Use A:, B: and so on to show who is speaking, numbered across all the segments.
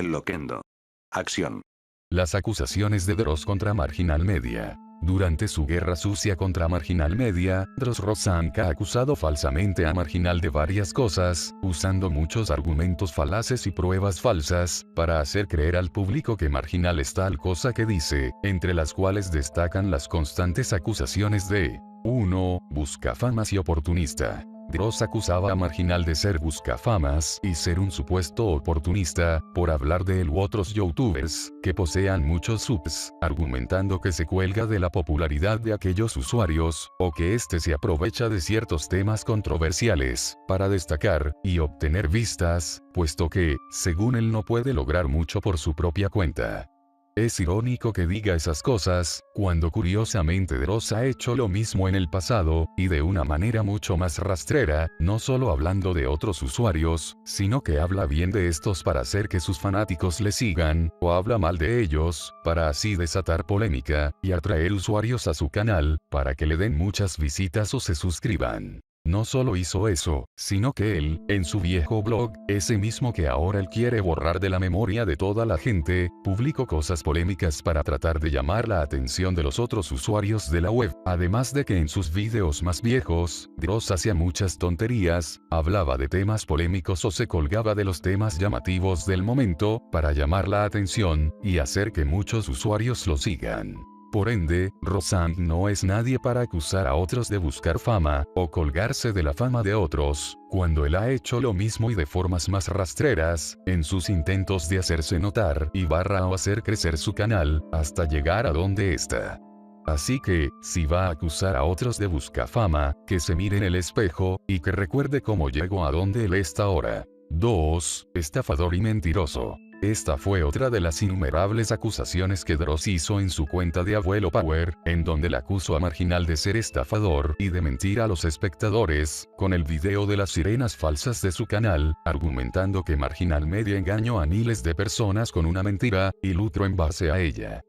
A: El Loquendo. Acción.
B: Las acusaciones de Dross contra Marginal Media. Durante su guerra sucia contra Marginal Media, Dross Rosank ha acusado falsamente a Marginal de varias cosas, usando muchos argumentos falaces y pruebas falsas, para hacer creer al público que Marginal es tal cosa que dice, entre las cuales destacan las constantes acusaciones de 1. Buscafamas y oportunista. Dross acusaba a Marginal de ser buscafamas y ser un supuesto oportunista, por hablar de él u otros youtubers, que posean muchos subs, argumentando que se cuelga de la popularidad de aquellos usuarios, o que éste se aprovecha de ciertos temas controversiales, para destacar, y obtener vistas, puesto que, según él no puede lograr mucho por su propia cuenta. Es irónico que diga esas cosas, cuando curiosamente Dross ha hecho lo mismo en el pasado, y de una manera mucho más rastrera, no solo hablando de otros usuarios, sino que habla bien de estos para hacer que sus fanáticos le sigan, o habla mal de ellos, para así desatar polémica, y atraer usuarios a su canal, para que le den muchas visitas o se suscriban. No solo hizo eso, sino que él, en su viejo blog, ese mismo que ahora él quiere borrar de la memoria de toda la gente, publicó cosas polémicas para tratar de llamar la atención de los otros usuarios de la web, además de que en sus videos más viejos, Dross hacía muchas tonterías, hablaba de temas polémicos o se colgaba de los temas llamativos del momento, para llamar la atención, y hacer que muchos usuarios lo sigan. Por ende, Rosank no es nadie para acusar a otros de buscar fama, o colgarse de la fama de otros, cuando él ha hecho lo mismo y de formas más rastreras, en sus intentos de hacerse notar y o hacer crecer su canal, hasta llegar a donde está. Así que, si va a acusar a otros de buscar fama, que se mire en el espejo, y que recuerde cómo llegó a donde él está ahora. 2. Estafador y mentiroso. Esta fue otra de las innumerables acusaciones que Dross hizo en su cuenta de Abuelo Power, en donde le acusó a Marginal de ser estafador y de mentir a los espectadores, con el video de las sirenas falsas de su canal, argumentando que Marginal Media engañó a miles de personas con una mentira, y lucró en base a ella.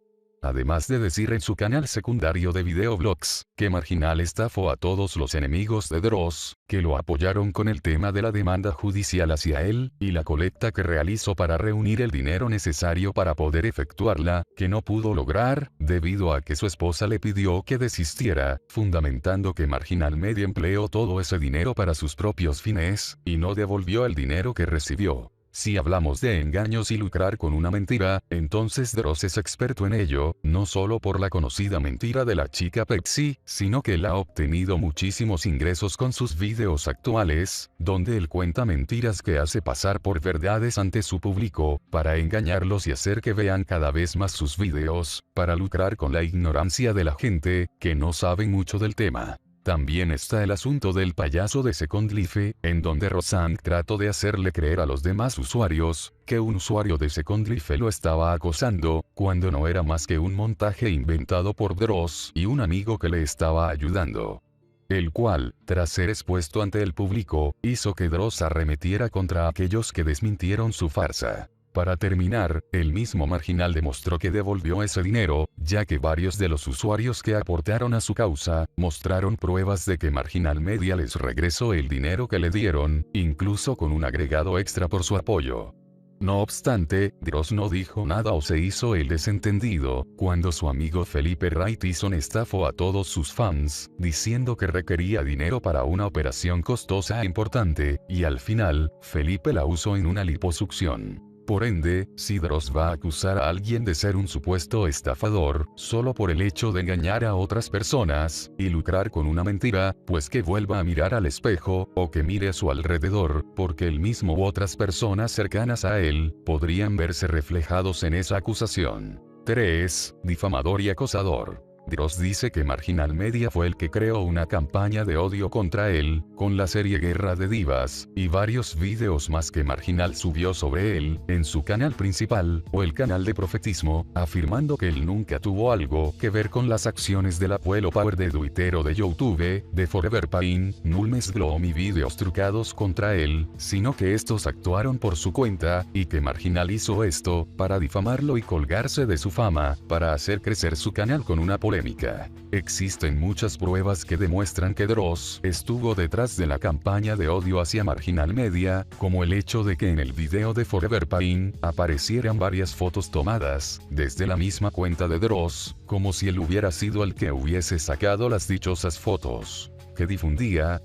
B: Además de decir en su canal secundario de videoblogs, que Marginal estafó a todos los enemigos de Dross, que lo apoyaron con el tema de la demanda judicial hacia él, y la colecta que realizó para reunir el dinero necesario para poder efectuarla, que no pudo lograr, debido a que su esposa le pidió que desistiera, fundamentando que Marginal Media empleó todo ese dinero para sus propios fines, y no devolvió el dinero que recibió. Si hablamos de engaños y lucrar con una mentira, entonces Dross es experto en ello, no solo por la conocida mentira de la chica Pepsi, sino que él ha obtenido muchísimos ingresos con sus videos actuales, donde él cuenta mentiras que hace pasar por verdades ante su público, para engañarlos y hacer que vean cada vez más sus videos, para lucrar con la ignorancia de la gente, que no sabe mucho del tema. También está el asunto del payaso de Second Life, en donde Rosank trató de hacerle creer a los demás usuarios, que un usuario de Second Life lo estaba acosando, cuando no era más que un montaje inventado por Dross y un amigo que le estaba ayudando. El cual, tras ser expuesto ante el público, hizo que Dross arremetiera contra aquellos que desmintieron su farsa. Para terminar, el mismo Marginal demostró que devolvió ese dinero, ya que varios de los usuarios que aportaron a su causa, mostraron pruebas de que Marginal Media les regresó el dinero que le dieron, incluso con un agregado extra por su apoyo. No obstante, Dross no dijo nada o se hizo el desentendido, cuando su amigo Felipe Raytison estafó a todos sus fans, diciendo que requería dinero para una operación costosa e importante, y al final, Felipe la usó en una liposucción. Por ende, si Dross va a acusar a alguien de ser un supuesto estafador, solo por el hecho de engañar a otras personas, y lucrar con una mentira, pues que vuelva a mirar al espejo, o que mire a su alrededor, porque él mismo u otras personas cercanas a él, podrían verse reflejados en esa acusación. 3. Difamador y acosador. Dross dice que Marginal Media fue el que creó una campaña de odio contra él, con la serie Guerra de Divas, y varios videos más que Marginal subió sobre él, en su canal principal, o el canal de profetismo, afirmando que él nunca tuvo algo que ver con las acciones del Abuelo Power de Twitter o de YouTube, de Forever Pain, Nulmes Gloom y videos trucados contra él, sino que estos actuaron por su cuenta, y que Marginal hizo esto, para difamarlo y colgarse de su fama, para hacer crecer su canal con una polémica polémica. Existen muchas pruebas que demuestran que Dross estuvo detrás de la campaña de odio hacia Marginal Media, como el hecho de que en el video de Forever Pain aparecieran varias fotos tomadas desde la misma cuenta de Dross, como si él hubiera sido el que hubiese sacado las dichosas fotos, que difundía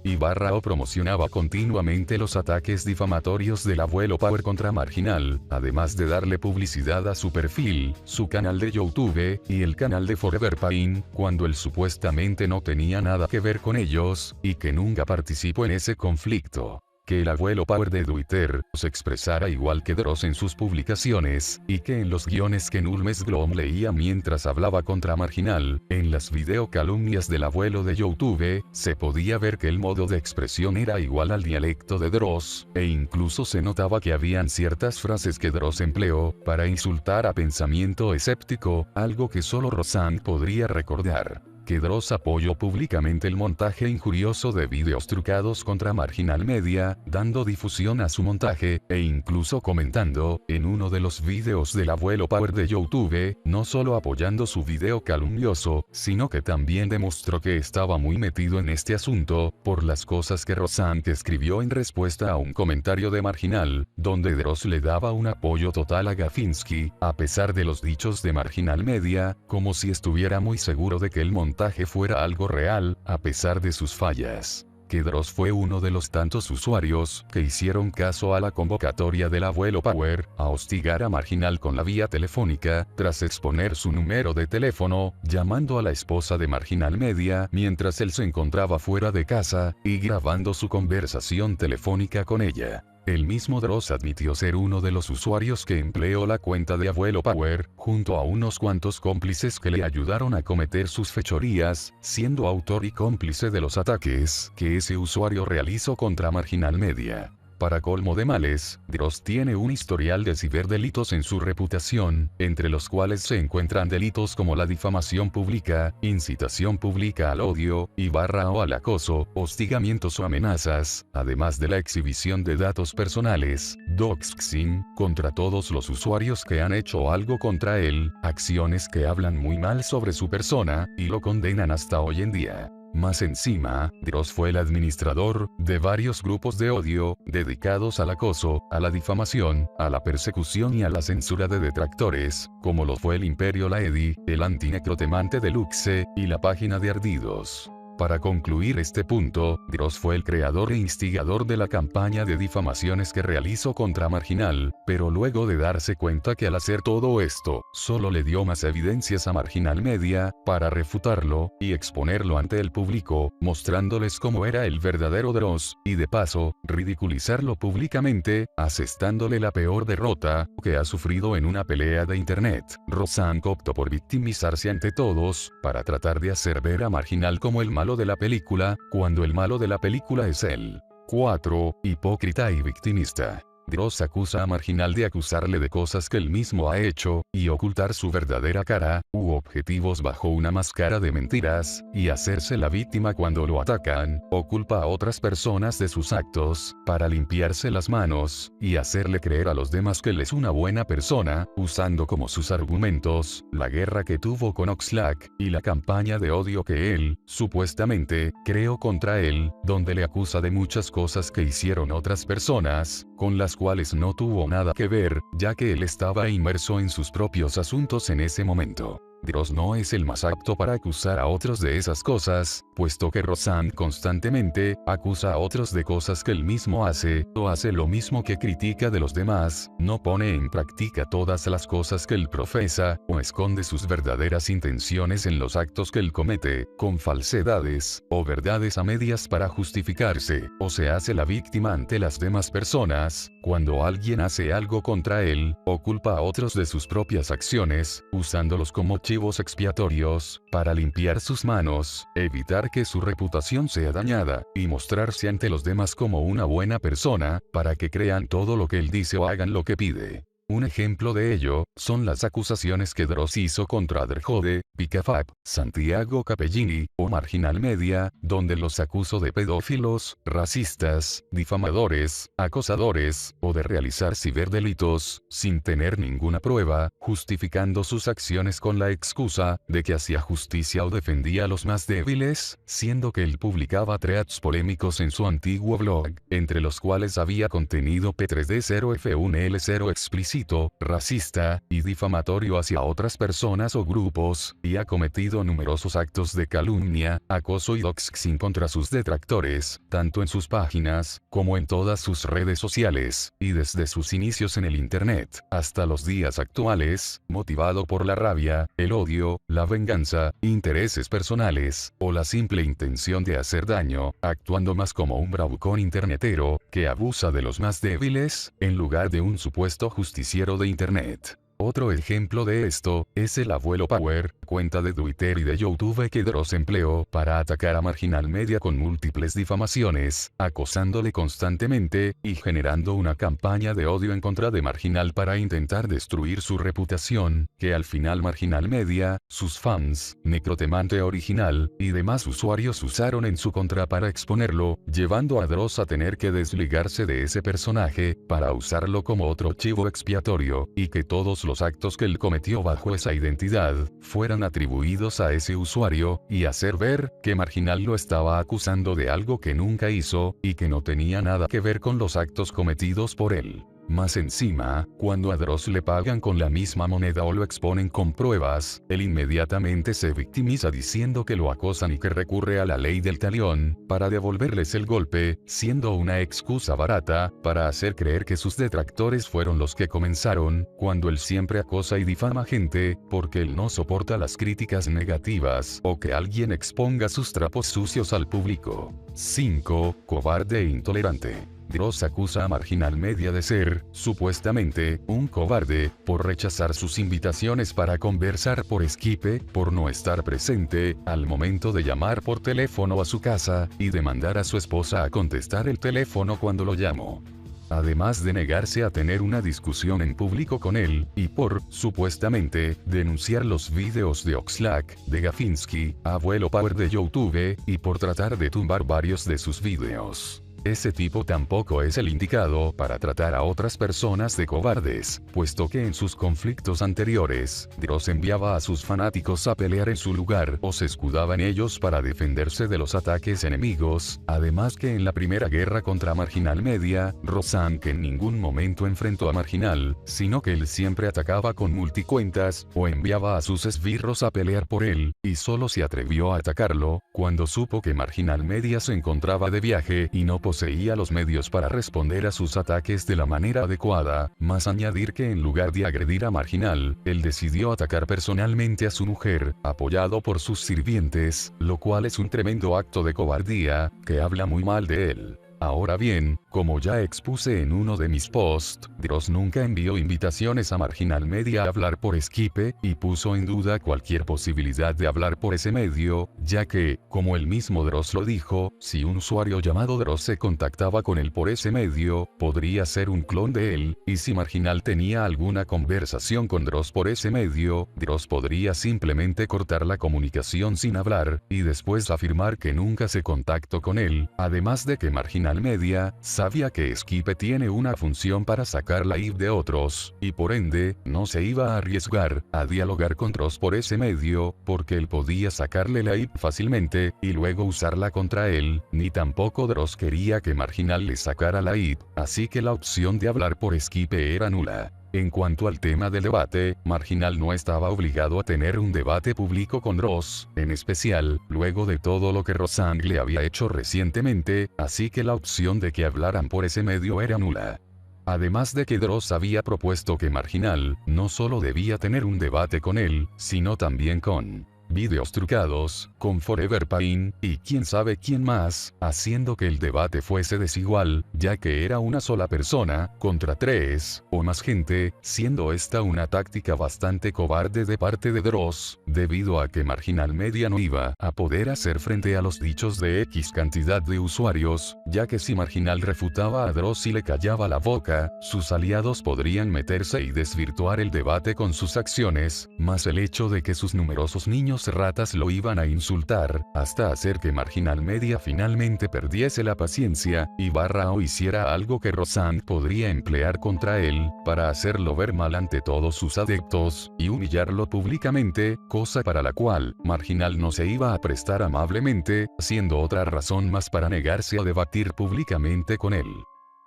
B: o promocionaba continuamente los ataques difamatorios del abuelo Power contra Marginal, además de darle publicidad a su perfil, su canal de YouTube, y el canal de Forever Pain, cuando él supuestamente no tenía nada que ver con ellos, y que nunca participó en ese conflicto. Que el abuelo Power de Twitter se expresara igual que Dross en sus publicaciones, y que en los guiones que Nulmes Glom leía mientras hablaba contra Marginal, en las videocalumnias del abuelo de YouTube, se podía ver que el modo de expresión era igual al dialecto de Dross, e incluso se notaba que habían ciertas frases que Dross empleó para insultar a pensamiento escéptico, algo que solo Rosanne podría recordar. Que Dross apoyó públicamente el montaje injurioso de vídeos trucados contra Marginal Media, dando difusión a su montaje, e incluso comentando, en uno de los vídeos del abuelo Power de YouTube, no solo apoyando su video calumnioso, sino que también demostró que estaba muy metido en este asunto, por las cosas que Rosanne escribió en respuesta a un comentario de Marginal, donde Dross le daba un apoyo total a Gafinsky, a pesar de los dichos de Marginal Media, como si estuviera muy seguro de que el montaje fuera algo real, a pesar de sus fallas. Que Dross fue uno de los tantos usuarios que hicieron caso a la convocatoria del abuelo Power a hostigar a Marginal con la vía telefónica, tras exponer su número de teléfono, llamando a la esposa de Marginal Media mientras él se encontraba fuera de casa, y grabando su conversación telefónica con ella. El mismo Dross admitió ser uno de los usuarios que empleó la cuenta de abuelo Power, junto a unos cuantos cómplices que le ayudaron a cometer sus fechorías, siendo autor y cómplice de los ataques que ese usuario realizó contra Marginal Media. Para colmo de males, Dross tiene un historial de ciberdelitos en su reputación, entre los cuales se encuentran delitos como la difamación pública, incitación pública al odio, o al acoso, hostigamientos o amenazas, además de la exhibición de datos personales, doxing, contra todos los usuarios que han hecho algo contra él, acciones que hablan muy mal sobre su persona, y lo condenan hasta hoy en día. Más encima, Dross fue el administrador de varios grupos de odio, dedicados al acoso, a la difamación, a la persecución y a la censura de detractores, como lo fue el Imperio Laedi, el Antinecrotemante Deluxe, y la Página de Ardidos. Para concluir este punto, Dross fue el creador e instigador de la campaña de difamaciones que realizó contra Marginal, pero luego de darse cuenta que al hacer todo esto, solo le dio más evidencias a Marginal Media, para refutarlo, y exponerlo ante el público, mostrándoles cómo era el verdadero Dross, y de paso, ridiculizarlo públicamente, asestándole la peor derrota que ha sufrido en una pelea de internet. Rosanne optó por victimizarse ante todos, para tratar de hacer ver a Marginal como el malo de la película, cuando el malo de la película es él. 4. Hipócrita y victimista. Dross acusa a Marginal de acusarle de cosas que él mismo ha hecho, y ocultar su verdadera cara, u objetivos bajo una máscara de mentiras, y hacerse la víctima cuando lo atacan, o culpa a otras personas de sus actos, para limpiarse las manos, y hacerle creer a los demás que él es una buena persona, usando como sus argumentos, la guerra que tuvo con Oxlack, y la campaña de odio que él, supuestamente, creó contra él, donde le acusa de muchas cosas que hicieron otras personas, con las cuales no tuvo nada que ver, ya que él estaba inmerso en sus propios asuntos en ese momento. Dross no es el más apto para acusar a otros de esas cosas, puesto que Rosanne constantemente acusa a otros de cosas que él mismo hace, o hace lo mismo que critica de los demás, no pone en práctica todas las cosas que él profesa, o esconde sus verdaderas intenciones en los actos que él comete, con falsedades, o verdades a medias para justificarse, o se hace la víctima ante las demás personas, cuando alguien hace algo contra él, o culpa a otros de sus propias acciones, usándolos como chivos expiatorios, para limpiar sus manos, evitar que su reputación sea dañada, y mostrarse ante los demás como una buena persona, para que crean todo lo que él dice o hagan lo que pide. Un ejemplo de ello, son las acusaciones que Dross hizo contra Drjode, Picafab, Santiago Capellini, o Marginal Media, donde los acusó de pedófilos, racistas, difamadores, acosadores, o de realizar ciberdelitos, sin tener ninguna prueba, justificando sus acciones con la excusa de que hacía justicia o defendía a los más débiles, siendo que él publicaba threads polémicos en su antiguo blog, entre los cuales había contenido P3D0F1L0 explícito, racista, y difamatorio hacia otras personas o grupos, y ha cometido numerosos actos de calumnia, acoso y doxing contra sus detractores, tanto en sus páginas, como en todas sus redes sociales, y desde sus inicios en el Internet, hasta los días actuales, motivado por la rabia, el odio, la venganza, intereses personales, o la simple intención de hacer daño, actuando más como un bravucón internetero, que abusa de los más débiles, en lugar de un supuesto justiciero de Internet. Otro ejemplo de esto, es el Abuelo Power, cuenta de Twitter y de YouTube que Dross empleó para atacar a Marginal Media con múltiples difamaciones, acosándole constantemente, y generando una campaña de odio en contra de Marginal para intentar destruir su reputación, que al final Marginal Media, sus fans, Necrotemante Original, y demás usuarios usaron en su contra para exponerlo, llevando a Dross a tener que desligarse de ese personaje, para usarlo como otro chivo expiatorio, y que todos los actos que él cometió bajo esa identidad, fueran atribuidos a ese usuario, y hacer ver, que Marginal lo estaba acusando de algo que nunca hizo, y que no tenía nada que ver con los actos cometidos por él. Más encima, cuando a Dross le pagan con la misma moneda o lo exponen con pruebas, él inmediatamente se victimiza diciendo que lo acosan y que recurre a la ley del talión, para devolverles el golpe, siendo una excusa barata, para hacer creer que sus detractores fueron los que comenzaron, cuando él siempre acosa y difama gente, porque él no soporta las críticas negativas, o que alguien exponga sus trapos sucios al público. 5. Cobarde e intolerante. Dross acusa a Marginal Media de ser, supuestamente, un cobarde, por rechazar sus invitaciones para conversar por Skype, por no estar presente, al momento de llamar por teléfono a su casa, y de mandar a su esposa a contestar el teléfono cuando lo llamó. Además de negarse a tener una discusión en público con él, y por, supuestamente, denunciar los videos de Oxlack, de Gafinsky, Abuelo Power de YouTube, y por tratar de tumbar varios de sus videos. Ese tipo tampoco es el indicado para tratar a otras personas de cobardes, puesto que en sus conflictos anteriores, Dross enviaba a sus fanáticos a pelear en su lugar o se escudaba en ellos para defenderse de los ataques enemigos, además que en la primera guerra contra Marginal Media, Rosank en ningún momento enfrentó a Marginal, sino que él siempre atacaba con multicuentas, o enviaba a sus esbirros a pelear por él, y solo se atrevió a atacarlo, cuando supo que Marginal Media se encontraba de viaje y no poseía los medios para responder a sus ataques de la manera adecuada, más añadir que en lugar de agredir a Marginal, él decidió atacar personalmente a su mujer, apoyado por sus sirvientes, lo cual es un tremendo acto de cobardía, que habla muy mal de él. Ahora bien, como ya expuse en uno de mis posts, Dross nunca envió invitaciones a Marginal Media a hablar por Skype, y puso en duda cualquier posibilidad de hablar por ese medio, ya que, como el mismo Dross lo dijo, si un usuario llamado Dross se contactaba con él por ese medio, podría ser un clon de él, y si Marginal tenía alguna conversación con Dross por ese medio, Dross podría simplemente cortar la comunicación sin hablar, y después afirmar que nunca se contactó con él, además de que Marginal Media sabía que Skype tiene una función para sacar la IP de otros, y por ende, no se iba a arriesgar a dialogar con Dross por ese medio, porque él podía sacarle la IP fácilmente, y luego usarla contra él, ni tampoco Dross quería que Marginal le sacara la IP, así que la opción de hablar por Skype era nula. En cuanto al tema del debate, Marginal no estaba obligado a tener un debate público con Dross, en especial, luego de todo lo que Rosank le había hecho recientemente, así que la opción de que hablaran por ese medio era nula. Además de que Dross había propuesto que Marginal, no solo debía tener un debate con él, sino también con vídeos trucados, con Forever Pain, y quién sabe quién más, haciendo que el debate fuese desigual, ya que era una sola persona, contra 3, o más gente, siendo esta una táctica bastante cobarde de parte de Dross, debido a que Marginal Media no iba a poder hacer frente a los dichos de X cantidad de usuarios, ya que si Marginal refutaba a Dross y le callaba la boca, sus aliados podrían meterse y desvirtuar el debate con sus acciones, más el hecho de que sus numerosos niños ratas lo iban a insultar, hasta hacer que Marginal Media finalmente perdiese la paciencia, y o hiciera algo que Rosand podría emplear contra él, para hacerlo ver mal ante todos sus adeptos, y humillarlo públicamente, cosa para la cual, Marginal no se iba a prestar amablemente, siendo otra razón más para negarse a debatir públicamente con él.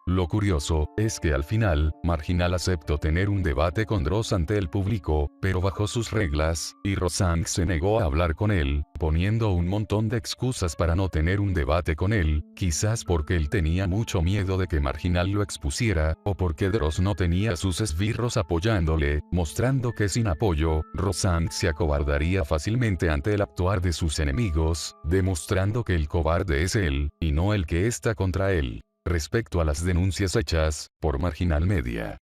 B: Lo curioso, es que al final, Marginal aceptó tener un debate con Dross ante el público, pero bajo sus reglas, y Rosand se negó a hablar con él, poniendo un montón de excusas para no tener un debate con él, quizás porque él tenía mucho miedo de que Marginal lo expusiera, o porque Dross no tenía sus esbirros apoyándole, mostrando que sin apoyo, Rosand se acobardaría fácilmente ante el actuar de sus enemigos, demostrando que el cobarde es él, y no el que está contra él. Respecto a las denuncias hechas por Marginal Media.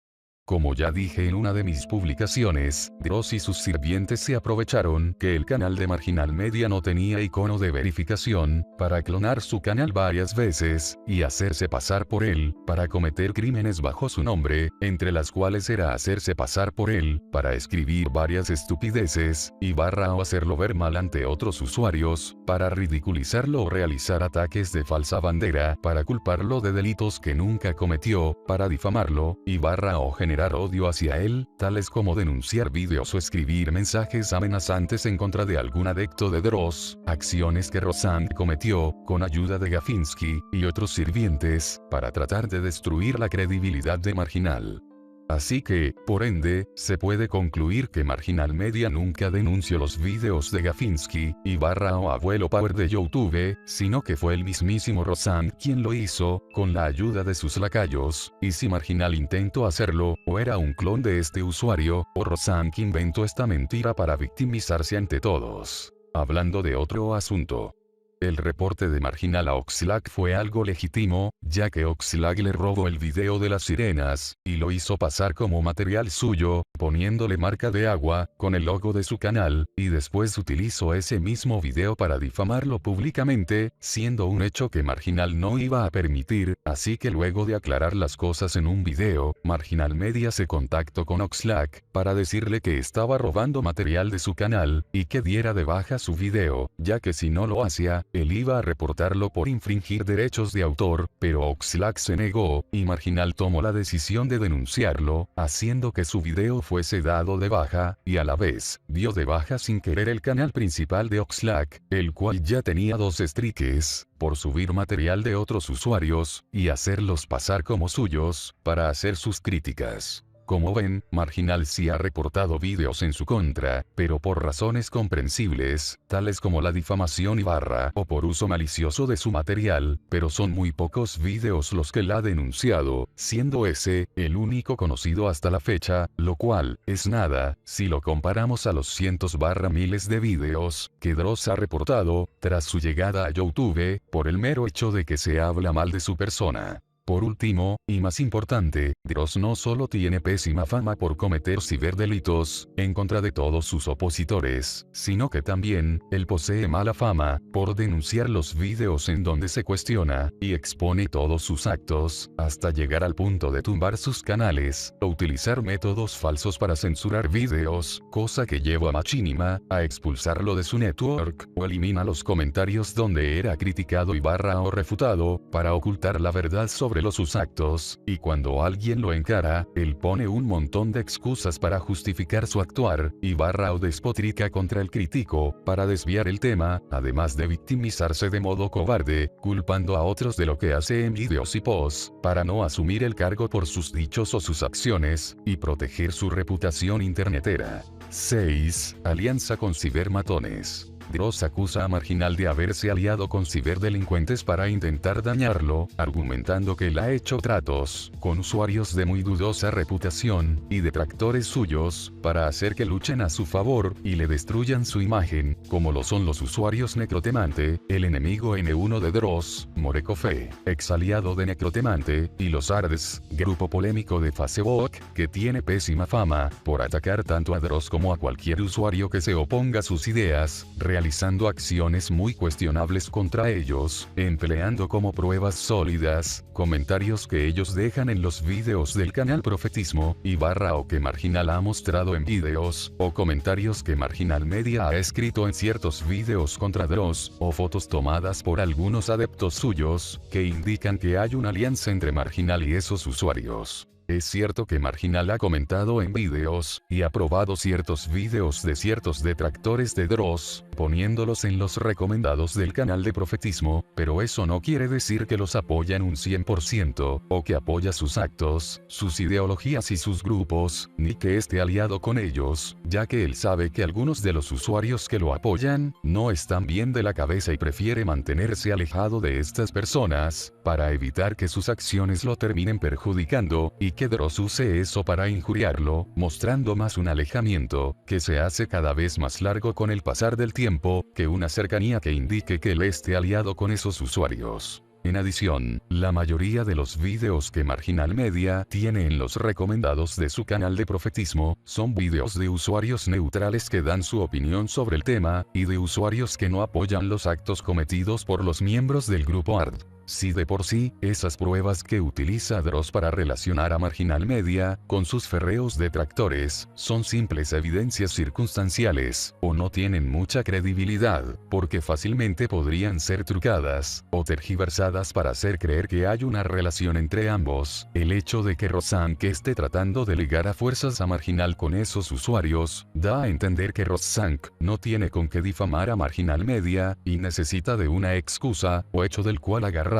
B: Como ya dije en una de mis publicaciones, Dross y sus sirvientes se aprovecharon que el canal de Marginal Media no tenía icono de verificación, para clonar su canal varias veces, y hacerse pasar por él, para cometer crímenes bajo su nombre, entre las cuales era hacerse pasar por él, para escribir varias estupideces, y o hacerlo ver mal ante otros usuarios, para ridiculizarlo o realizar ataques de falsa bandera, para culparlo de delitos que nunca cometió, para difamarlo, y o generar odio hacia él, tales como denunciar vídeos o escribir mensajes amenazantes en contra de algún adepto de Dross, acciones que Rosand cometió, con ayuda de Gafinsky, y otros sirvientes, para tratar de destruir la credibilidad de Marginal. Así que, por ende, se puede concluir que Marginal Media nunca denunció los vídeos de Gafinsky, y o Abuelo Power de YouTube, sino que fue el mismísimo Rosand quien lo hizo, con la ayuda de sus lacayos, y si Marginal intentó hacerlo, o era un clon de este usuario, o Rosand que inventó esta mentira para victimizarse ante todos. Hablando de otro asunto. El reporte de Marginal a Oxlack fue algo legítimo, ya que Oxlack le robó el video de las sirenas, y lo hizo pasar como material suyo, poniéndole marca de agua, con el logo de su canal, y después utilizó ese mismo video para difamarlo públicamente, siendo un hecho que Marginal no iba a permitir, así que luego de aclarar las cosas en un video, Marginal Media se contactó con Oxlack, para decirle que estaba robando material de su canal, y que diera de baja su video, ya que si no lo hacía, él iba a reportarlo por infringir derechos de autor, pero Oxlack se negó, y Marginal tomó la decisión de denunciarlo, haciendo que su video fuese dado de baja, y a la vez, dio de baja sin querer el canal principal de Oxlack, el cual ya tenía 2 strikes, por subir material de otros usuarios, y hacerlos pasar como suyos, para hacer sus críticas. Como ven, Marginal sí ha reportado vídeos en su contra, pero por razones comprensibles, tales como la difamación y o por uso malicioso de su material, pero son muy pocos vídeos los que la ha denunciado, siendo ese, el único conocido hasta la fecha, lo cual, es nada, si lo comparamos a los cientos miles de vídeos, que Dross ha reportado, tras su llegada a YouTube, por el mero hecho de que se habla mal de su persona. Por último, y más importante, Dross no solo tiene pésima fama por cometer ciberdelitos, en contra de todos sus opositores, sino que también, él posee mala fama, por denunciar los vídeos en donde se cuestiona, y expone todos sus actos, hasta llegar al punto de tumbar sus canales, o utilizar métodos falsos para censurar vídeos, cosa que llevó a Machinima, a expulsarlo de su network, o elimina los comentarios donde era criticado y o refutado, para ocultar la verdad sobre sus actos, y cuando alguien lo encara, él pone un montón de excusas para justificar su actuar, y o despotrica contra el crítico, para desviar el tema, además de victimizarse de modo cobarde, culpando a otros de lo que hace en vídeos y posts, para no asumir el cargo por sus dichos o sus acciones, y proteger su reputación internetera. 6. Alianza con cibermatones. Dross acusa a Marginal de haberse aliado con ciberdelincuentes para intentar dañarlo, argumentando que él ha hecho tratos con usuarios de muy dudosa reputación y detractores suyos para hacer que luchen a su favor y le destruyan su imagen, como lo son los usuarios Necrotemante, el enemigo N1 de Dross, Morecofe, ex aliado de Necrotemante, y los Ards, grupo polémico de Facebook, que tiene pésima fama por atacar tanto a Dross como a cualquier usuario que se oponga a sus ideas, realizando acciones muy cuestionables contra ellos, empleando como pruebas sólidas, comentarios que ellos dejan en los vídeos del canal Profetismo, y barra o que Marginal ha mostrado en vídeos, o comentarios que Marginal Media ha escrito en ciertos vídeos contra Dross, o fotos tomadas por algunos adeptos suyos, que indican que hay una alianza entre Marginal y esos usuarios. Es cierto que Marginal ha comentado en vídeos, y ha probado ciertos vídeos de ciertos detractores de Dross, poniéndolos en los recomendados del canal de Profetismo, pero eso no quiere decir que los apoya en un 100%, o que apoya sus actos, sus ideologías y sus grupos, ni que esté aliado con ellos, ya que él sabe que algunos de los usuarios que lo apoyan, no están bien de la cabeza y prefiere mantenerse alejado de estas personas, para evitar que sus acciones lo terminen perjudicando, y que Dross use eso para injuriarlo, mostrando más un alejamiento, que se hace cada vez más largo con el pasar del tiempo, que una cercanía que indique que él esté aliado con esos usuarios. En adición, la mayoría de los vídeos que Marginal Media tiene en los recomendados de su canal de Profetismo, son vídeos de usuarios neutrales que dan su opinión sobre el tema, y de usuarios que no apoyan los actos cometidos por los miembros del grupo ARD. Si de por sí, esas pruebas que utiliza Dross para relacionar a Marginal Media con sus férreos detractores, son simples evidencias circunstanciales, o no tienen mucha credibilidad, porque fácilmente podrían ser trucadas, o tergiversadas para hacer creer que hay una relación entre ambos, el hecho de que Rosank esté tratando de ligar a fuerzas a Marginal con esos usuarios, da a entender que Rosank no tiene con qué difamar a Marginal Media, y necesita de una excusa, o hecho del cual agarrar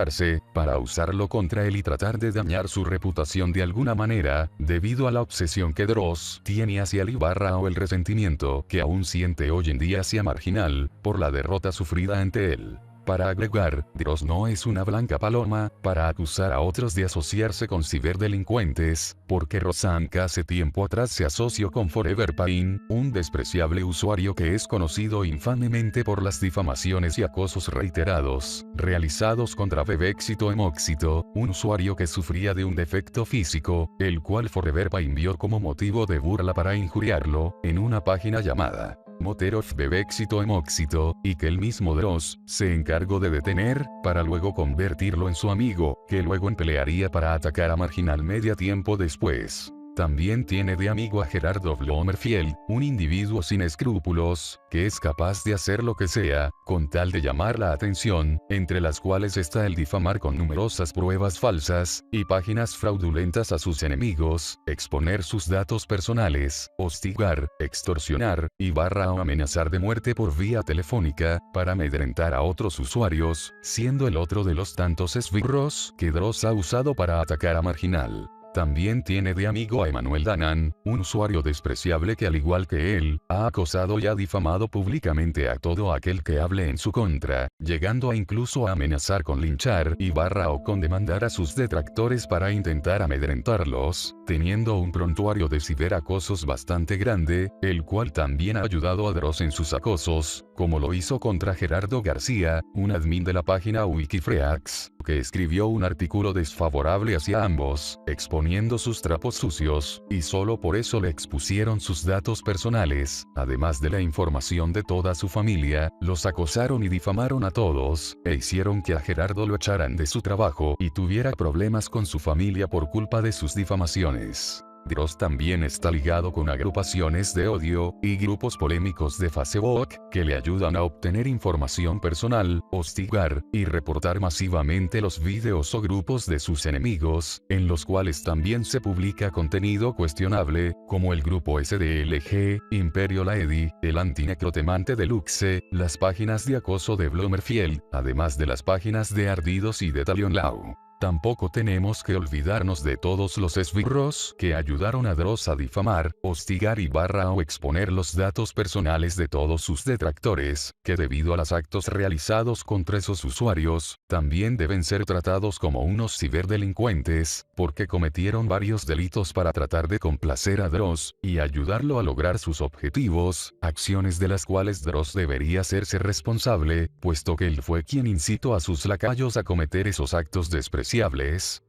B: para usarlo contra él y tratar de dañar su reputación de alguna manera, debido a la obsesión que Dross tiene hacia él o el resentimiento que aún siente hoy en día hacia Marginal, por la derrota sufrida ante él. Para agregar, Dross no es una blanca paloma, para acusar a otros de asociarse con ciberdelincuentes, porque Rosank hace tiempo atrás se asoció con Forever Pain, un despreciable usuario que es conocido infamemente por las difamaciones y acosos reiterados, realizados contra Bebexito Emoxito, un usuario que sufría de un defecto físico, el cual Forever Pain vio como motivo de burla para injuriarlo, en una página llamada Moterof Bebexito Emoxito, y que el mismo Dross se encargó de detener, para luego convertirlo en su amigo, que luego emplearía para atacar a Marginal Media tiempo después. También tiene de amigo a Gerardo Blomerfield, un individuo sin escrúpulos, que es capaz de hacer lo que sea, con tal de llamar la atención, entre las cuales está el difamar con numerosas pruebas falsas, y páginas fraudulentas a sus enemigos, exponer sus datos personales, hostigar, extorsionar, y o amenazar de muerte por vía telefónica, para amedrentar a otros usuarios, siendo el otro de los tantos esbirros que Dross ha usado para atacar a Marginal. También tiene de amigo a Emanuel Danan, un usuario despreciable que al igual que él, ha acosado y ha difamado públicamente a todo aquel que hable en su contra, llegando a incluso a amenazar con linchar y o con demandar a sus detractores para intentar amedrentarlos, teniendo un prontuario de ciberacosos bastante grande, el cual también ha ayudado a Dross en sus acosos, como lo hizo contra Gerardo García, un admin de la página Wikifreaks, que escribió un artículo desfavorable hacia ambos, exponiendo sus trapos sucios, y solo por eso le expusieron sus datos personales, además de la información de toda su familia, los acosaron y difamaron a todos, e hicieron que a Gerardo lo echaran de su trabajo y tuviera problemas con su familia por culpa de sus difamaciones. Dross también está ligado con agrupaciones de odio y grupos polémicos de Facebook que le ayudan a obtener información personal, hostigar y reportar masivamente los vídeos o grupos de sus enemigos, en los cuales también se publica contenido cuestionable, como el grupo SDLG, Imperio Laedi, el Antinecrotemante Deluxe, las páginas de acoso de Blomerfield, además de las páginas de Ardidos y de Talion Lau. Tampoco tenemos que olvidarnos de todos los esbirros que ayudaron a Dross a difamar, hostigar o exponer los datos personales de todos sus detractores, que debido a los actos realizados contra esos usuarios, también deben ser tratados como unos ciberdelincuentes, porque cometieron varios delitos para tratar de complacer a Dross, y ayudarlo a lograr sus objetivos, acciones de las cuales Dross debería hacerse responsable, puesto que él fue quien incitó a sus lacayos a cometer esos actos despreciables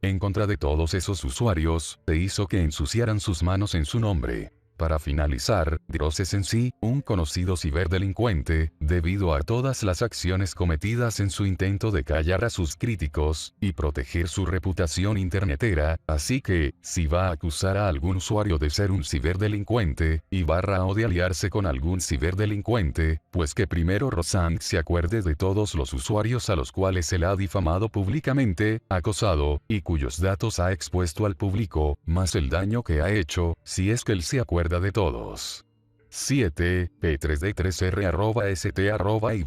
B: en contra de todos esos usuarios, e hizo que ensuciaran sus manos en su nombre. Para finalizar, Dross es en sí, un conocido ciberdelincuente, debido a todas las acciones cometidas en su intento de callar a sus críticos, y proteger su reputación internetera, así que, si va a acusar a algún usuario de ser un ciberdelincuente, o de aliarse con algún ciberdelincuente, pues que primero Rosank se acuerde de todos los usuarios a los cuales se le ha difamado públicamente, acosado, y cuyos datos ha expuesto al público, más el daño que ha hecho, si es que él se acuerda de todos. 7. P3D3R @st @y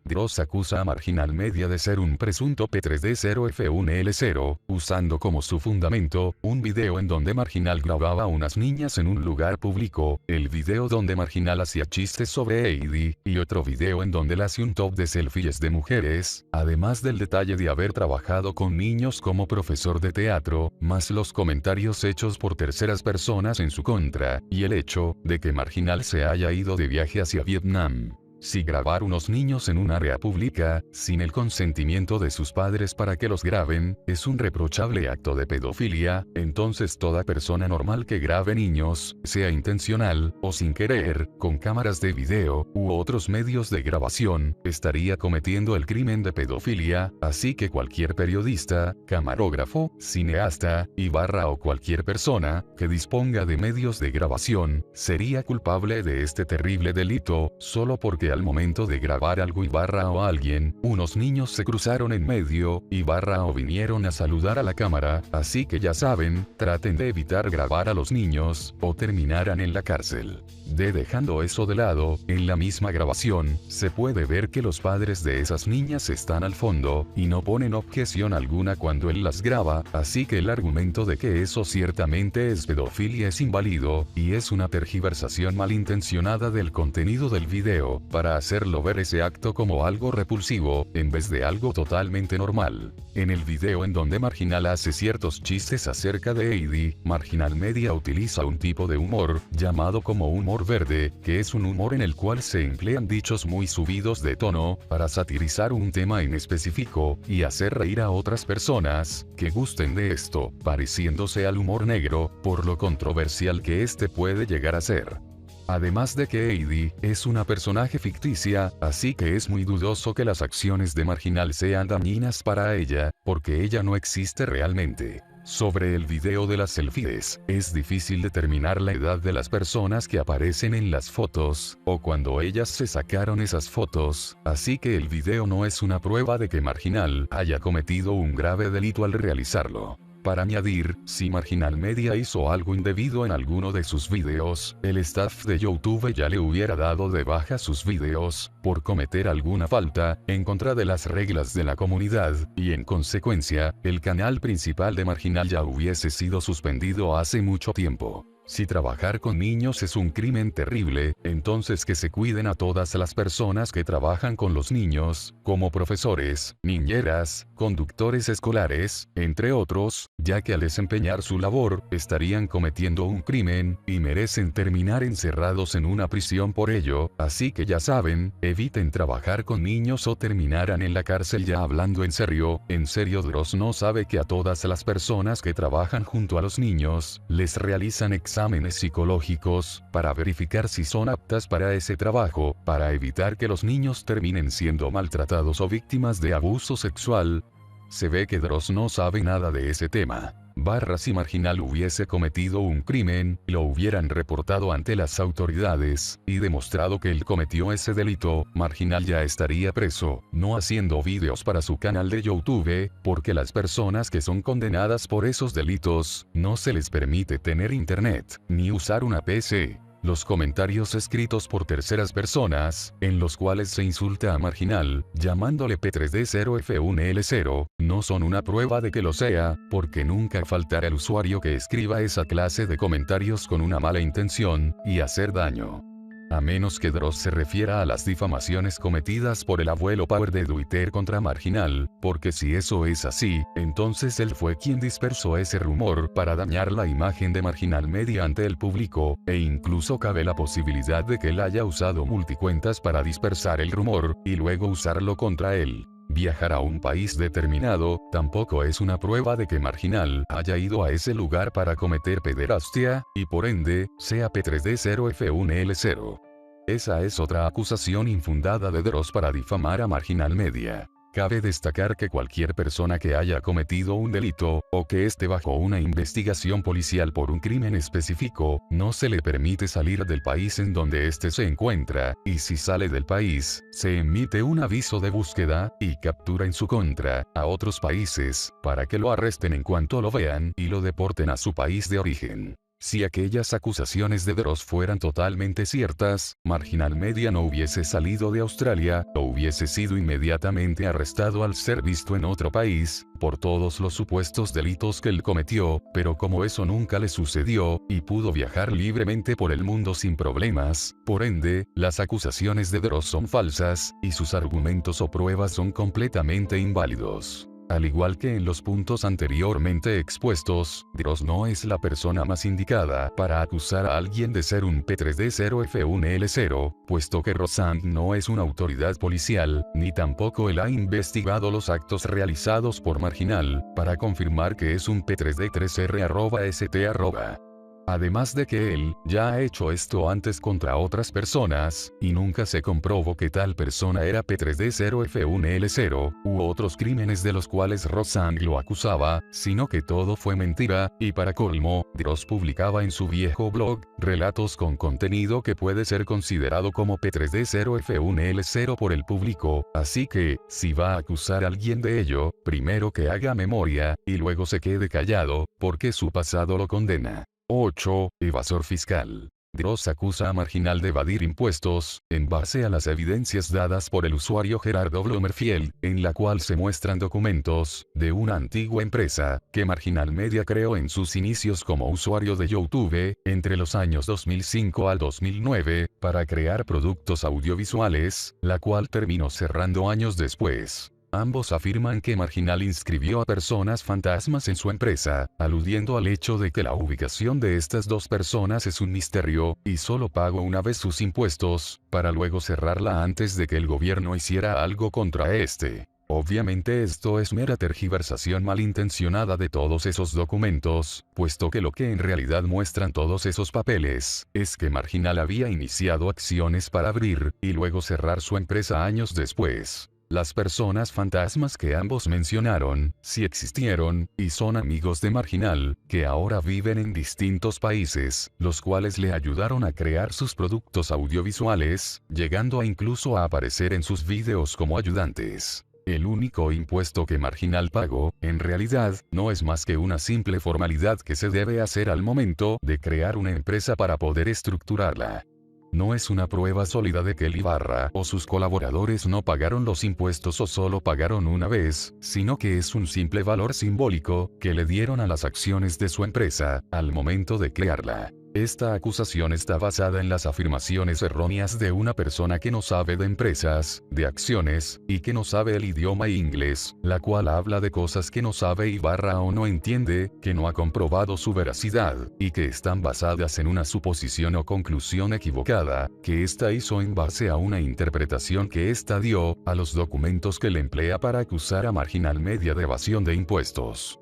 B: Dross acusa a Marginal Media de ser un presunto P3D0F1L0, usando como su fundamento, un video en donde Marginal grababa a unas niñas en un lugar público, el video donde Marginal hacía chistes sobre Heidi, y otro video en donde le hace un top de selfies de mujeres, además del detalle de haber trabajado con niños como profesor de teatro, más los comentarios hechos por terceras personas en su contra, y el hecho de que Marginal se haya ido de viaje hacia Vietnam. Si grabar unos niños en un área pública, sin el consentimiento de sus padres para que los graben, es un reprochable acto de pedofilia, entonces toda persona normal que grabe niños, sea intencional, o sin querer, con cámaras de video, u otros medios de grabación, estaría cometiendo el crimen de pedofilia, así que cualquier periodista, camarógrafo, cineasta, o cualquier persona, que disponga de medios de grabación, sería culpable de este terrible delito, solo porque al momento de grabar algo o a alguien, unos niños se cruzaron en medio, o vinieron a saludar a la cámara, así que ya saben, traten de evitar grabar a los niños, o terminarán en la cárcel. Dejando eso de lado, en la misma grabación, se puede ver que los padres de esas niñas están al fondo, y no ponen objeción alguna cuando él las graba, así que el argumento de que eso ciertamente es pedofilia es inválido, y es una tergiversación malintencionada del contenido del video, para hacerlo ver ese acto como algo repulsivo, en vez de algo totalmente normal. En el video en donde Marginal hace ciertos chistes acerca de Heidi, Marginal Media utiliza un tipo de humor, llamado como humor verde, que es un humor en el cual se emplean dichos muy subidos de tono, para satirizar un tema en específico, y hacer reír a otras personas, que gusten de esto, pareciéndose al humor negro, por lo controversial que este puede llegar a ser. Además de que Heidi es una personaje ficticia, así que es muy dudoso que las acciones de Marginal sean dañinas para ella, porque ella no existe realmente. Sobre el video de las selfies, es difícil determinar la edad de las personas que aparecen en las fotos, o cuando ellas se sacaron esas fotos, así que el video no es una prueba de que Marginal haya cometido un grave delito al realizarlo. Para añadir, si Marginal Media hizo algo indebido en alguno de sus videos, el staff de YouTube ya le hubiera dado de baja sus videos, por cometer alguna falta, en contra de las reglas de la comunidad, y en consecuencia, el canal principal de Marginal ya hubiese sido suspendido hace mucho tiempo. Si trabajar con niños es un crimen terrible, entonces que se cuiden a todas las personas que trabajan con los niños, como profesores, niñeras, conductores escolares, entre otros, ya que al desempeñar su labor, estarían cometiendo un crimen, y merecen terminar encerrados en una prisión por ello, así que ya saben, eviten trabajar con niños o terminarán en la cárcel. Ya hablando en serio, Dross no sabe que a todas las personas que trabajan junto a los niños, les realizan exámenes psicológicos, para verificar si son aptas para ese trabajo, para evitar que los niños terminen siendo maltratados o víctimas de abuso sexual. Se ve que Dross no sabe nada de ese tema. Si Marginal hubiese cometido un crimen, lo hubieran reportado ante las autoridades, y demostrado que él cometió ese delito, Marginal ya estaría preso, no haciendo vídeos para su canal de YouTube, porque las personas que son condenadas por esos delitos, no se les permite tener internet, ni usar una PC. Los comentarios escritos por terceras personas, en los cuales se insulta a Marginal, llamándole P3D0F1L0, no son una prueba de que lo sea, porque nunca faltará el usuario que escriba esa clase de comentarios con una mala intención, y hacer daño. A menos que Dross se refiera a las difamaciones cometidas por el abuelo Power de Twitter contra Marginal, porque si eso es así, entonces él fue quien dispersó ese rumor para dañar la imagen de Marginal Media ante el público, e incluso cabe la posibilidad de que él haya usado multicuentas para dispersar el rumor, y luego usarlo contra él. Viajar a un país determinado, tampoco es una prueba de que Marginal haya ido a ese lugar para cometer pederastia, y por ende, sea P3D0F1L0. Esa es otra acusación infundada de Dross para difamar a Marginal Media. Cabe destacar que cualquier persona que haya cometido un delito, o que esté bajo una investigación policial por un crimen específico, no se le permite salir del país en donde éste se encuentra, y si sale del país, se emite un aviso de búsqueda y captura en su contra a otros países, para que lo arresten en cuanto lo vean y lo deporten a su país de origen. Si aquellas acusaciones de Dross fueran totalmente ciertas, Marginal Media no hubiese salido de Australia, o hubiese sido inmediatamente arrestado al ser visto en otro país, por todos los supuestos delitos que él cometió, pero como eso nunca le sucedió, y pudo viajar libremente por el mundo sin problemas, por ende, las acusaciones de Dross son falsas, y sus argumentos o pruebas son completamente inválidos. Al igual que en los puntos anteriormente expuestos, Dross no es la persona más indicada para acusar a alguien de ser un P3D0F1L0, puesto que Rossand no es una autoridad policial, ni tampoco él ha investigado los actos realizados por Marginal, para confirmar que es un P3D3R@ST. Además de que él, ya ha hecho esto antes contra otras personas, y nunca se comprobó que tal persona era P3D0F1L0, u otros crímenes de los cuales Rossand lo acusaba, sino que todo fue mentira, y para colmo, Dross publicaba en su viejo blog, relatos con contenido que puede ser considerado como P3D0F1L0 por el público, así que, si va a acusar a alguien de ello, primero que haga memoria, y luego se quede callado, porque su pasado lo condena. 8. Evasor fiscal. Dross acusa a Marginal de evadir impuestos, en base a las evidencias dadas por el usuario Gerardo Blomerfield, en la cual se muestran documentos de una antigua empresa que Marginal Media creó en sus inicios como usuario de YouTube, entre los años 2005 al 2009, para crear productos audiovisuales, la cual terminó cerrando años después. Ambos afirman que Marginal inscribió a personas fantasmas en su empresa, aludiendo al hecho de que la ubicación de estas dos personas es un misterio, y solo pagó una vez sus impuestos, para luego cerrarla antes de que el gobierno hiciera algo contra este. Obviamente esto es mera tergiversación malintencionada de todos esos documentos, puesto que lo que en realidad muestran todos esos papeles, es que Marginal había iniciado acciones para abrir, y luego cerrar su empresa años después. Las personas fantasmas que ambos mencionaron, sí existieron, y son amigos de Marginal, que ahora viven en distintos países, los cuales le ayudaron a crear sus productos audiovisuales, llegando a incluso a aparecer en sus vídeos como ayudantes. El único impuesto que Marginal pagó, en realidad, no es más que una simple formalidad que se debe hacer al momento de crear una empresa para poder estructurarla. No es una prueba sólida de que el Ibarra o sus colaboradores no pagaron los impuestos o solo pagaron una vez, sino que es un simple valor simbólico que le dieron a las acciones de su empresa al momento de crearla. Esta acusación está basada en las afirmaciones erróneas de una persona que no sabe de empresas, de acciones, y que no sabe el idioma inglés, la cual habla de cosas que no sabe Ibarra o no entiende, que no ha comprobado su veracidad, y que están basadas en una suposición o conclusión equivocada, que ésta hizo en base a una interpretación que ésta dio a los documentos que le emplea para acusar a Marginal Media de evasión de impuestos.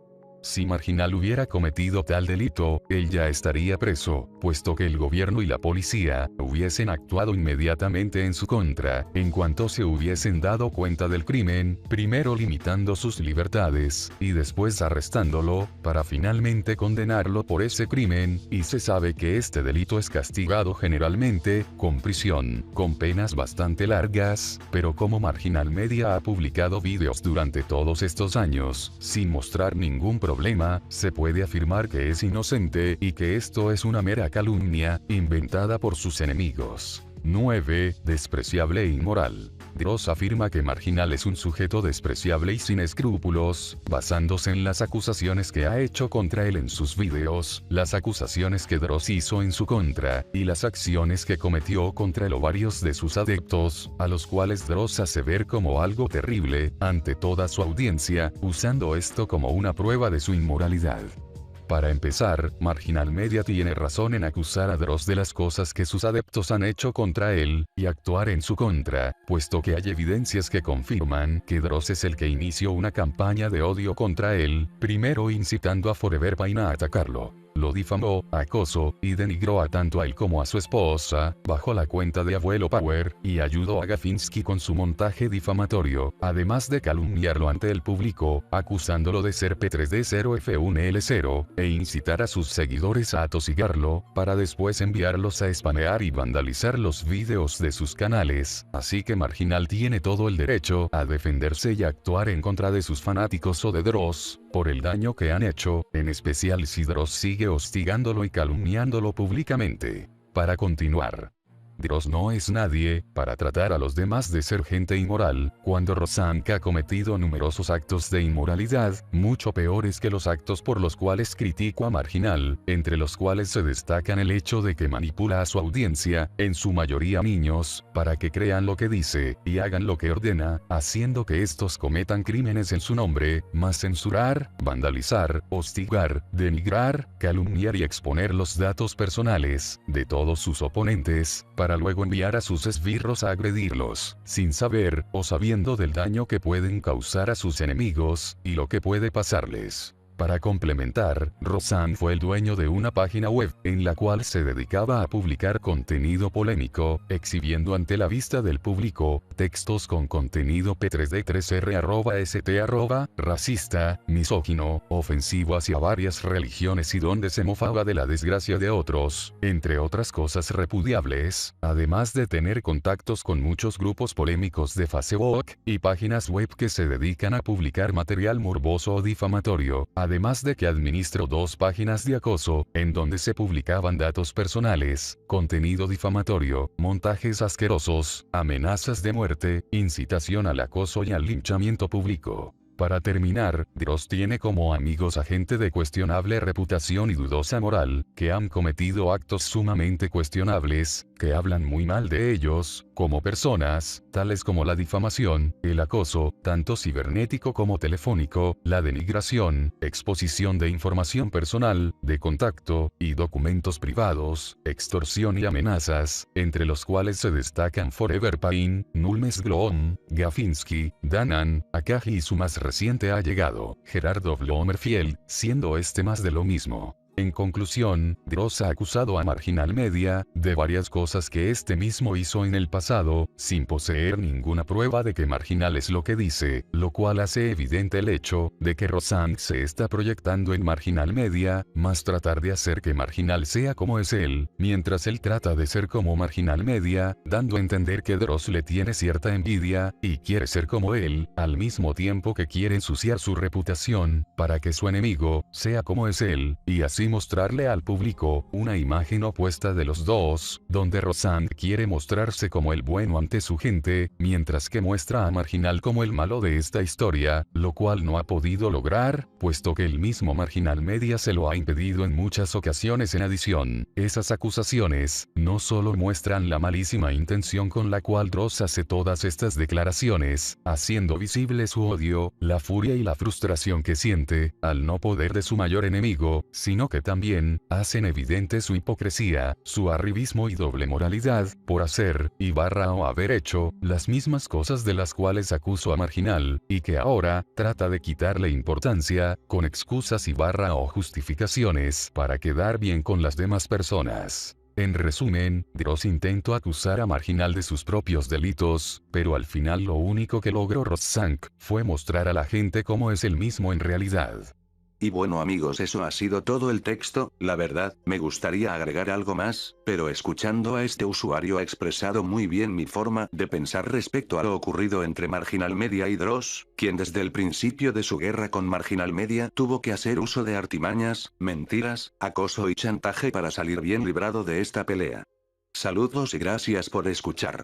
B: Si Marginal hubiera cometido tal delito, él ya estaría preso, puesto que el gobierno y la policía hubiesen actuado inmediatamente en su contra, en cuanto se hubiesen dado cuenta del crimen, primero limitando sus libertades, y después arrestándolo, para finalmente condenarlo por ese crimen, y se sabe que este delito es castigado generalmente, con prisión, con penas bastante largas, pero como Marginal Media ha publicado vídeos durante todos estos años, sin mostrar ningún problema problema, se puede afirmar que es inocente y que esto es una mera calumnia, inventada por sus enemigos. 9. Despreciable e inmoral. Dross afirma que Marginal es un sujeto despreciable y sin escrúpulos, basándose en las acusaciones que ha hecho contra él en sus videos, las acusaciones que Dross hizo en su contra, y las acciones que cometió contra él o varios de sus adeptos, a los cuales Dross hace ver como algo terrible, ante toda su audiencia, usando esto como una prueba de su inmoralidad. Para empezar, Marginal Media tiene razón en acusar a Dross de las cosas que sus adeptos han hecho contra él, y actuar en su contra, puesto que hay evidencias que confirman que Dross es el que inició una campaña de odio contra él, primero incitando a Forever Pain a atacarlo. Lo difamó, acosó, y denigró a tanto a él como a su esposa, bajo la cuenta de Abuelo Power, y ayudó a Gafinsky con su montaje difamatorio, además de calumniarlo ante el público, acusándolo de ser P3D0F1L0, e incitar a sus seguidores a atosigarlo, para después enviarlos a spamear y vandalizar los vídeos de sus canales, así que Marginal tiene todo el derecho a defenderse y actuar en contra de sus fanáticos o de Dross, por el daño que han hecho, en especial si Dross sigue hostigándolo y calumniándolo públicamente. Para continuar. Dross no es nadie para tratar a los demás de ser gente inmoral, cuando Rosank ha cometido numerosos actos de inmoralidad, mucho peores que los actos por los cuales critico a Marginal, entre los cuales se destacan el hecho de que manipula a su audiencia, en su mayoría niños, para que crean lo que dice, y hagan lo que ordena, haciendo que estos cometan crímenes en su nombre, más censurar, vandalizar, hostigar, denigrar, calumniar y exponer los datos personales de todos sus oponentes, para luego enviar a sus esbirros a agredirlos, sin saber, o sabiendo del daño que pueden causar a sus enemigos, y lo que puede pasarles. Para complementar, Rosan fue el dueño de una página web, en la cual se dedicaba a publicar contenido polémico, exhibiendo ante la vista del público, textos con contenido P3D3R@ST, racista, misógino, ofensivo hacia varias religiones y donde se mofaba de la desgracia de otros, entre otras cosas repudiables, además de tener contactos con muchos grupos polémicos de Facebook, y páginas web que se dedican a publicar material morboso o difamatorio. Además de que administró 2 páginas de acoso, en donde se publicaban datos personales, contenido difamatorio, montajes asquerosos, amenazas de muerte, incitación al acoso y al linchamiento público. Para terminar, Dross tiene como amigos a gente de cuestionable reputación y dudosa moral, que han cometido actos sumamente cuestionables, que hablan muy mal de ellos, como personas, tales como la difamación, el acoso, tanto cibernético como telefónico, la denigración, exposición de información personal, de contacto, y documentos privados, extorsión y amenazas, entre los cuales se destacan Forever Pain, Nulmes Gloom, Gafinsky, Danan, Akaji y su más reciente allegado, Gerardo Blomerfield, siendo este más de lo mismo. En conclusión, Dross ha acusado a Marginal Media de varias cosas que este mismo hizo en el pasado, sin poseer ninguna prueba de que Marginal es lo que dice, lo cual hace evidente el hecho de que Rosank se está proyectando en Marginal Media, más tratar de hacer que Marginal sea como es él, mientras él trata de ser como Marginal Media, dando a entender que Dross le tiene cierta envidia, y quiere ser como él, al mismo tiempo que quiere ensuciar su reputación, para que su enemigo sea como es él, y así mostrarle al público una imagen opuesta de los dos, donde Rosank quiere mostrarse como el bueno ante su gente, mientras que muestra a Marginal como el malo de esta historia, lo cual no ha podido lograr, puesto que el mismo Marginal Media se lo ha impedido en muchas ocasiones. En adición, esas acusaciones no solo muestran la malísima intención con la cual Dross hace todas estas declaraciones, haciendo visible su odio, la furia y la frustración que siente, al no poder de su mayor enemigo, sino que también hacen evidente su hipocresía, su arribismo y doble moralidad, por hacer, o haber hecho, las mismas cosas de las cuales acusó a Marginal, y que ahora, trata de quitarle importancia, con excusas o justificaciones, para quedar bien con las demás personas. En resumen, Dross intentó acusar a Marginal de sus propios delitos, pero al final lo único que logró Rosank fue mostrar a la gente cómo es él mismo en realidad.
A: Y bueno amigos, eso ha sido todo el texto. La verdad, me gustaría agregar algo más, pero escuchando a este usuario ha expresado muy bien mi forma de pensar respecto a lo ocurrido entre Marginal Media y Dross, quien desde el principio de su guerra con Marginal Media tuvo que hacer uso de artimañas, mentiras, acoso y chantaje para salir bien librado de esta pelea. Saludos y gracias por escuchar.